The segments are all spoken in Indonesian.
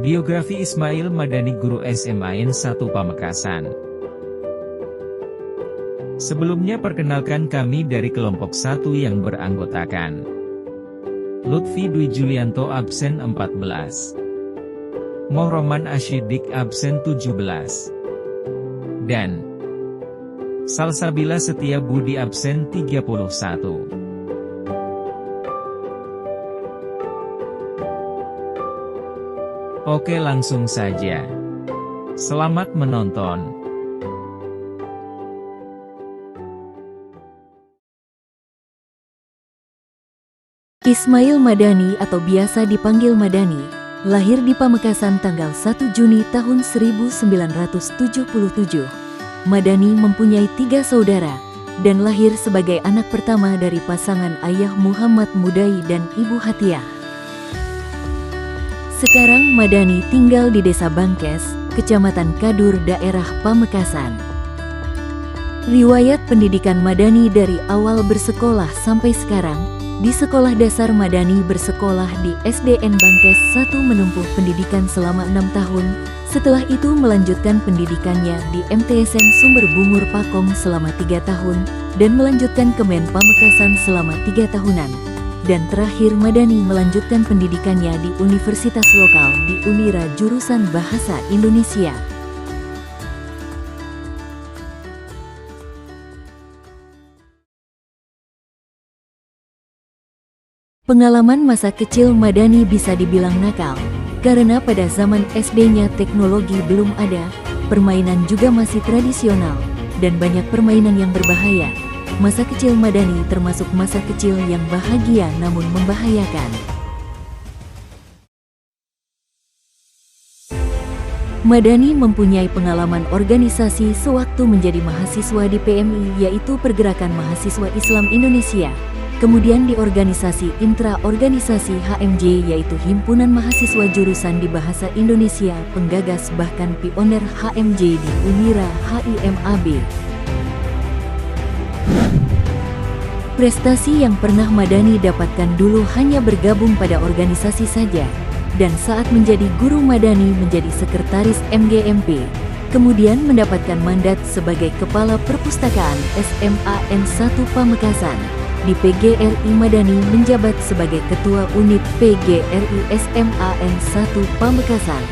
Biografi Ismail Madani, Guru SMA N 1 Pamekasan. Sebelumnya perkenalkan kami dari kelompok 1 yang beranggotakan Lutfi Dwi Julianto absen 14, Mohroman Asyidik absen 17, dan Salsabila Setia Budi absen 31. Oke, langsung saja. Selamat menonton. Ismail Madani atau biasa dipanggil Madani, lahir di Pamekasan tanggal 1 Juni tahun 1977. Madani mempunyai 3 saudara, dan lahir sebagai anak pertama dari pasangan ayah Muhammad Mudai dan ibu Hatiah. Sekarang Madani tinggal di Desa Bangkes, Kecamatan Kadur, daerah Pamekasan. Riwayat pendidikan Madani dari awal bersekolah sampai sekarang, di Sekolah Dasar Madani bersekolah di SDN Bangkes 1 menempuh pendidikan selama 6 tahun, setelah itu melanjutkan pendidikannya di MTSN Sumber Bungur Pakong selama 3 tahun, dan melanjutkan ke Men Pamekasan selama 3 tahunan. Dan terakhir Madani melanjutkan pendidikannya di universitas lokal di Unira jurusan Bahasa Indonesia. Pengalaman masa kecil Madani bisa dibilang nakal, karena pada zaman SD-nya teknologi belum ada, permainan juga masih tradisional, dan banyak permainan yang berbahaya. Masa kecil Madani termasuk masa kecil yang bahagia namun membahayakan. Madani mempunyai pengalaman organisasi sewaktu menjadi mahasiswa di PMI, yaitu Pergerakan Mahasiswa Islam Indonesia. Kemudian di organisasi intra-organisasi HMJ, yaitu Himpunan Mahasiswa Jurusan di Bahasa Indonesia, penggagas bahkan pioner HMJ di Unira HIMAB. Prestasi yang pernah Madani dapatkan dulu hanya bergabung pada organisasi saja, dan saat menjadi guru Madani menjadi sekretaris MGMP, kemudian mendapatkan mandat sebagai Kepala Perpustakaan SMA N1 Pamekasan. Di PGRI Madani menjabat sebagai Ketua Unit PGRI SMA N1 Pamekasan.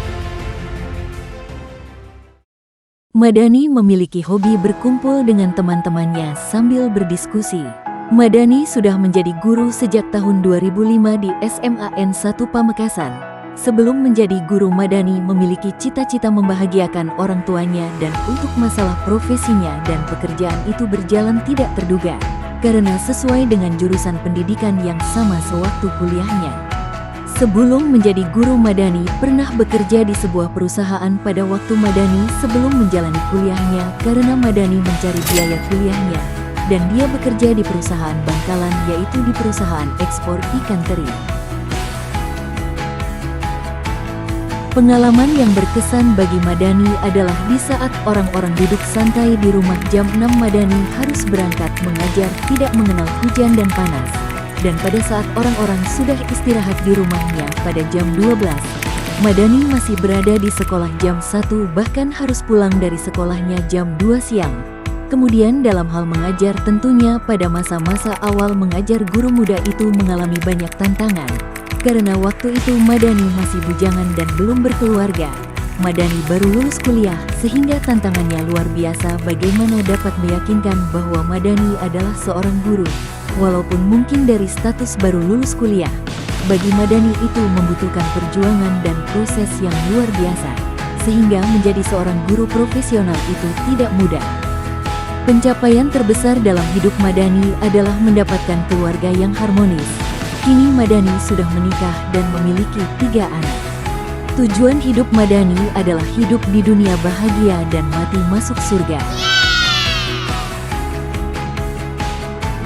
Madani memiliki hobi berkumpul dengan teman-temannya sambil berdiskusi. Madani sudah menjadi guru sejak tahun 2005 di SMA N1 Pamekasan. Sebelum menjadi guru, Madani memiliki cita-cita membahagiakan orang tuanya, dan untuk masalah profesinya dan pekerjaan itu berjalan tidak terduga, karena sesuai dengan jurusan pendidikan yang sama sewaktu kuliahnya. Sebelum menjadi guru, Madani pernah bekerja di sebuah perusahaan pada waktu Madani sebelum menjalani kuliahnya, karena Madani mencari biaya kuliahnya, dan dia bekerja di perusahaan bangkalan, yaitu di perusahaan ekspor ikan teri. Pengalaman yang berkesan bagi Madani adalah di saat orang-orang duduk santai di rumah jam 6, Madani harus berangkat mengajar tidak mengenal hujan dan panas. Dan pada saat orang-orang sudah istirahat di rumahnya pada jam 12, Madani masih berada di sekolah jam 1, bahkan harus pulang dari sekolahnya jam 2 siang. Kemudian dalam hal mengajar, tentunya pada masa-masa awal mengajar guru muda itu mengalami banyak tantangan. Karena waktu itu Madani masih bujangan dan belum berkeluarga. Madani baru lulus kuliah, sehingga tantangannya luar biasa bagaimana dapat meyakinkan bahwa Madani adalah seorang guru, walaupun mungkin dari status baru lulus kuliah. Bagi Madani itu membutuhkan perjuangan dan proses yang luar biasa, sehingga menjadi seorang guru profesional itu tidak mudah. Pencapaian terbesar dalam hidup Madani adalah mendapatkan keluarga yang harmonis. Kini Madani sudah menikah dan memiliki 3 anak. Tujuan hidup Madani adalah hidup di dunia bahagia dan mati masuk surga.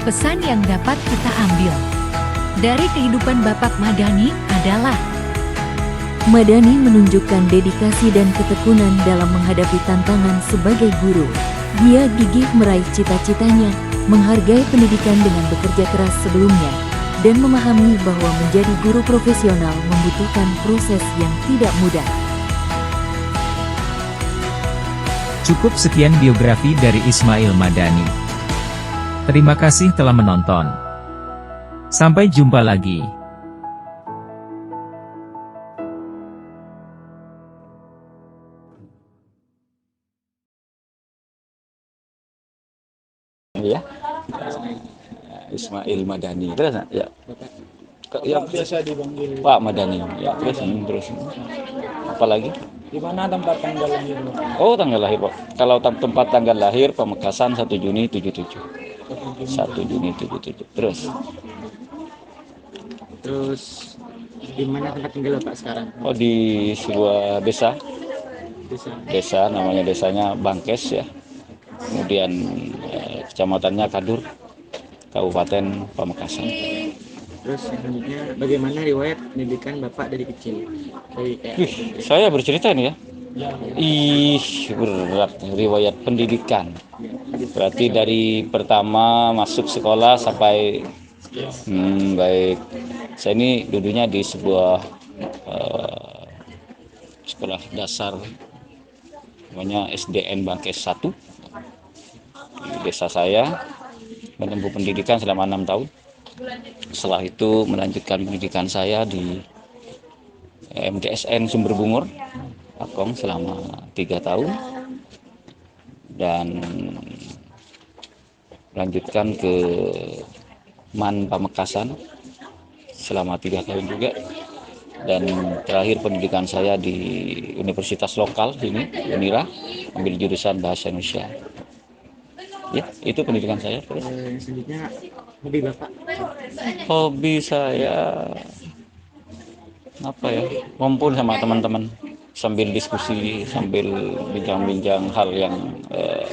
Pesan yang dapat kita ambil dari kehidupan Bapak Madani adalah Madani menunjukkan dedikasi dan ketekunan dalam menghadapi tantangan sebagai guru. Dia gigih meraih cita-citanya, menghargai pendidikan dengan bekerja keras sebelumnya, dan memahami bahwa menjadi guru profesional membutuhkan proses yang tidak mudah. Cukup sekian biografi dari Ismail Madani. Terima kasih telah menonton. Sampai jumpa lagi. Ya, Ismail Madani. Terus ya. Yang biasa dipanggil Pak Madani. Ya, terus. Apalagi? di mana tempat tanggal lahir Bapak? Oh, tanggal lahir, Pak. Kalau tempat tanggal lahir Pamekasan 1 Juni 77. 1 Juni 77. Terus di mana tempat tinggal Bapak sekarang? Oh, di sebuah desa. Desa. Namanya desanya Bangkes ya. Kemudian kecamatannya Kadur, Kabupaten Pamekasan. Terus selanjutnya bagaimana riwayat pendidikan Bapak dari kecil? Saya bercerita nih ya. Berat riwayat pendidikan. Berarti dari pertama masuk sekolah sampai baik. Saya ini dulunya di sebuah sekolah dasar namanya SDN Bangkes 1 di desa saya, menempuh pendidikan selama 6 tahun. Setelah itu melanjutkan pendidikan saya di MTSN Sumber Bungur Akong selama 3 tahun dan melanjutkan ke MAN Pamekasan selama 3 tahun juga, dan terakhir pendidikan saya di universitas lokal sini Unira, ambil jurusan bahasa Indonesia. Ya, itu pendidikan saya. Selanjutnya hobi Bapak? Hobi saya apa ya? Ngumpul sama teman-teman sambil diskusi, sambil bincang-bincang hal yang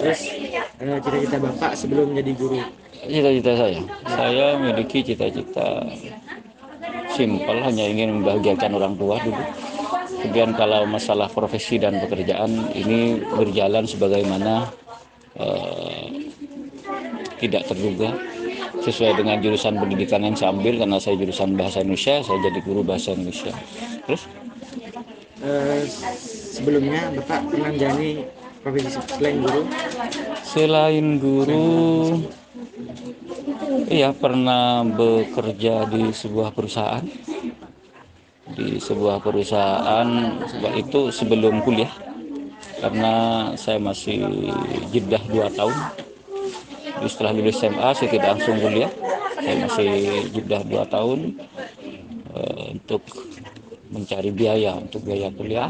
Terus cita-cita Bapak sebelum menjadi guru? Cita-cita saya memiliki cita-cita simpel, hanya ingin membahagiakan orang tua dulu. Kemudian kalau masalah profesi dan pekerjaan ini berjalan sebagaimana tidak terduga, sesuai dengan jurusan pendidikan yang saya ambil. Karena saya jurusan bahasa Indonesia, saya jadi guru bahasa Indonesia. Terus sebelumnya Bapak pernah menjalani profesi selain guru? Selain guru, iya pernah bekerja di sebuah perusahaan. Itu sebelum kuliah, karena saya masih jeda 2 tahun. Jadi setelah lulus SMA saya tidak langsung kuliah, saya masih jeda 2 tahun untuk mencari biaya untuk biaya kuliah.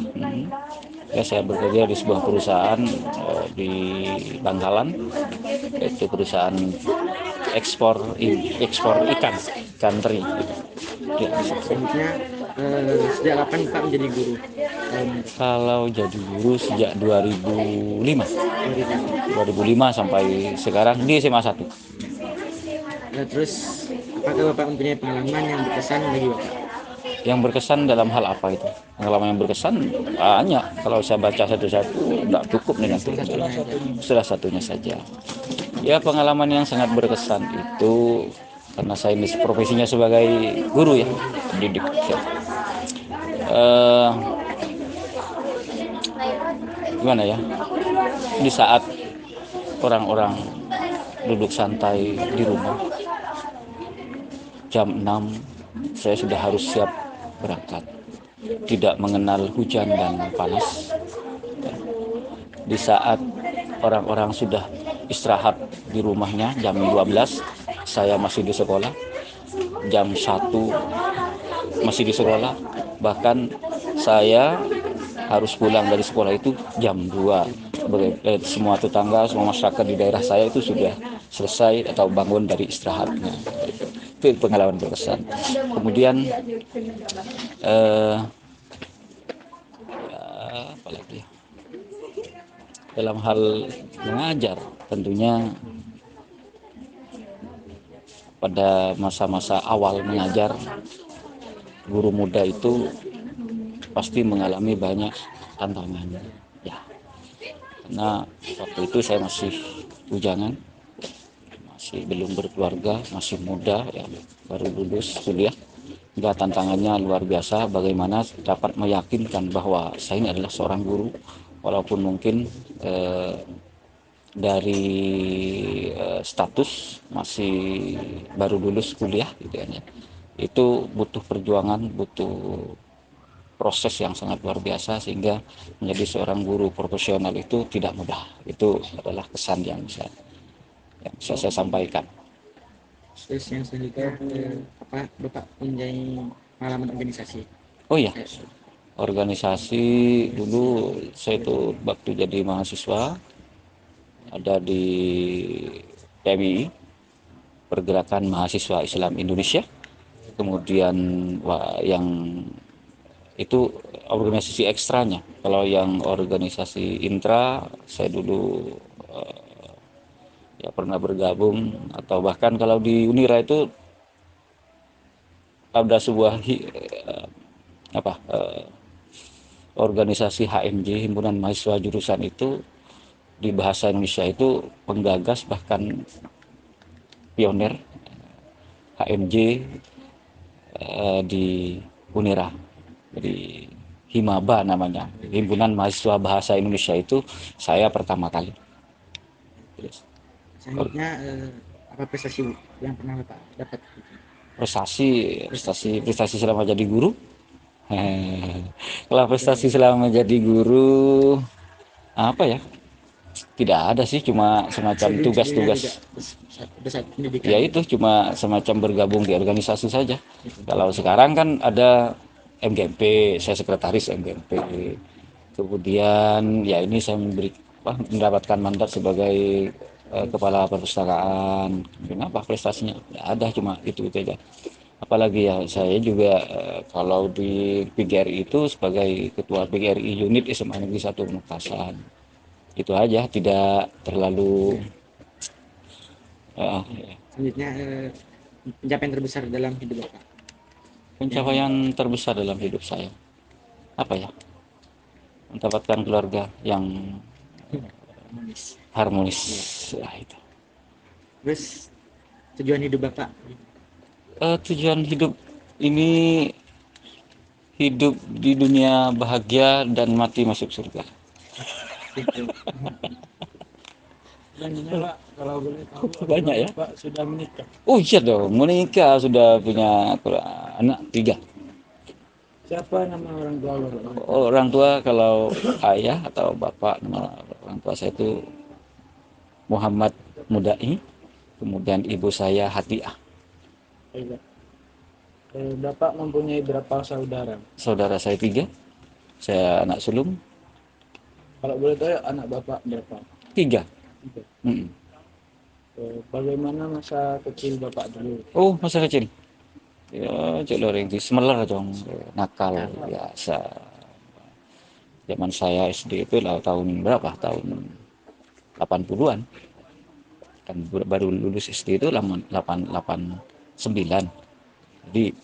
Ya, saya bekerja di sebuah perusahaan di Bangkalan, yaitu perusahaan ekspor ikan teri. Ya, Selanjutnya sejak kapan Bapak menjadi guru? kalau jadi guru sejak 2005 sampai sekarang di SMA 1. Terus apakah Bapak mempunyai pengalaman yang berkesan bagi Bapak? Yang berkesan dalam hal apa itu? Pengalaman yang berkesan banyak. Kalau saya baca satu-satu tidak cukup nih nanti. Salah satunya saja. Ya, pengalaman yang sangat berkesan itu karena saya ini profesinya sebagai guru ya, pendidik. Gimana ya? Di saat orang-orang duduk santai di rumah, jam 6 saya sudah harus siap berangkat, tidak mengenal hujan dan panas. Di saat orang-orang sudah istirahat di rumahnya jam 12, saya masih di sekolah. Jam 1 masih di sekolah, bahkan saya harus pulang dari sekolah itu jam 2. Semua tetangga, semua masyarakat di daerah saya itu sudah selesai atau bangun dari istirahatnya. Itu pengalaman berkesan. Kemudian apalagi dalam hal mengajar, tentunya pada masa-masa awal mengajar, guru muda itu pasti mengalami banyak tantangan ya, karena waktu itu saya masih bujangan, masih belum berkeluarga, masih muda, ya, baru lulus kuliah. Enggak, tantangannya luar biasa. Bagaimana dapat meyakinkan bahwa saya ini adalah seorang guru, walaupun mungkin dari status masih baru lulus kuliah, gitu kan ya. Itu butuh perjuangan, butuh proses yang sangat luar biasa, sehingga menjadi seorang guru profesional itu tidak mudah. Itu adalah kesan yang bisa saya sampaikan. Terus yang selanjutnya apa Bapak mempunyai pengalaman organisasi? Oh iya, organisasi dulu saya itu waktu jadi mahasiswa ada di PMII, Pergerakan Mahasiswa Islam Indonesia. Kemudian yang itu organisasi ekstranya. Kalau yang organisasi intra, saya dulu ya pernah bergabung, atau bahkan kalau di Unira itu ada sebuah organisasi HMJ, Himpunan Mahasiswa Jurusan, itu di bahasa Indonesia itu penggagas bahkan pionir HMJ di Unira. Jadi Himaba namanya, Himpunan Mahasiswa Bahasa Indonesia, itu saya pertama kali. Selanjutnya apa prestasi yang pernah Bapak dapat? Prestasi selama jadi guru. Kalau prestasi selama jadi guru apa ya? Tidak ada sih, cuma semacam tugas-tugas. Ya itu cuma semacam bergabung di organisasi saja. Kalau sekarang kan ada MGMP, saya sekretaris MGMP. Kemudian ya ini saya mendapatkan mandat sebagai kepala perpustakaan. Kenapa prestasinya? Tidak ada, cuma itu aja. Apalagi ya saya juga kalau di PGRI itu sebagai ketua PGRI unit SMA Negeri 1 Pamekasan. Itu aja, tidak terlalu Selanjutnya pencapaian terbesar dalam hidup Bapak. Pencapaian terbesar dalam hidup saya apa ya? Mendapatkan keluarga yang harmonis. Lah itu. Terus tujuan hidup Bapak? Tujuan hidup ini hidup di dunia bahagia dan mati masuk surga. Selanjutnya Pak, kalau boleh tahu Banyak ya? Pak sudah menikah. Oh iya dong, menikah, sudah punya anak 3. Siapa nama orang tua Bapak? Orang tua kalau ayah atau bapak, nama orang tua saya itu Muhammad Mudai, kemudian ibu saya Hatiah. Baik, Pak. Bapak mempunyai berapa saudara? Saudara saya 3, saya anak sulung. Kalau boleh tahu anak Bapak berapa? 3. Bagaimana masa kecil Bapak dulu? Oh, masa kecil. Ya, celoreng di semeler dong, nakal biasa. Zaman saya SD itu lah tahun berapa? Tahun 80-an. Kan baru lulus SD itu 89. Jadi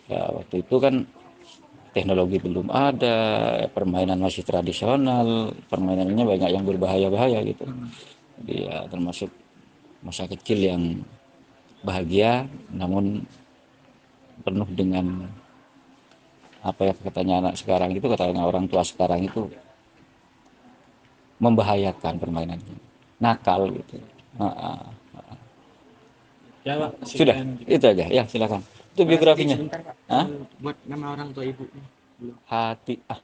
ya waktu itu kan teknologi belum ada, permainan masih tradisional, permainannya banyak yang berbahaya-bahaya gitu. Jadi ya termasuk masa kecil yang bahagia, namun penuh dengan apa ya katanya anak sekarang itu, katanya orang tua sekarang itu membahayakan permainannya, nakal gitu. Ya, Pak, Sudah, itu aja ya, silakan. Itu biografinya. Sebentar, Pak. Buat nama orang tua ibu. Hatiah.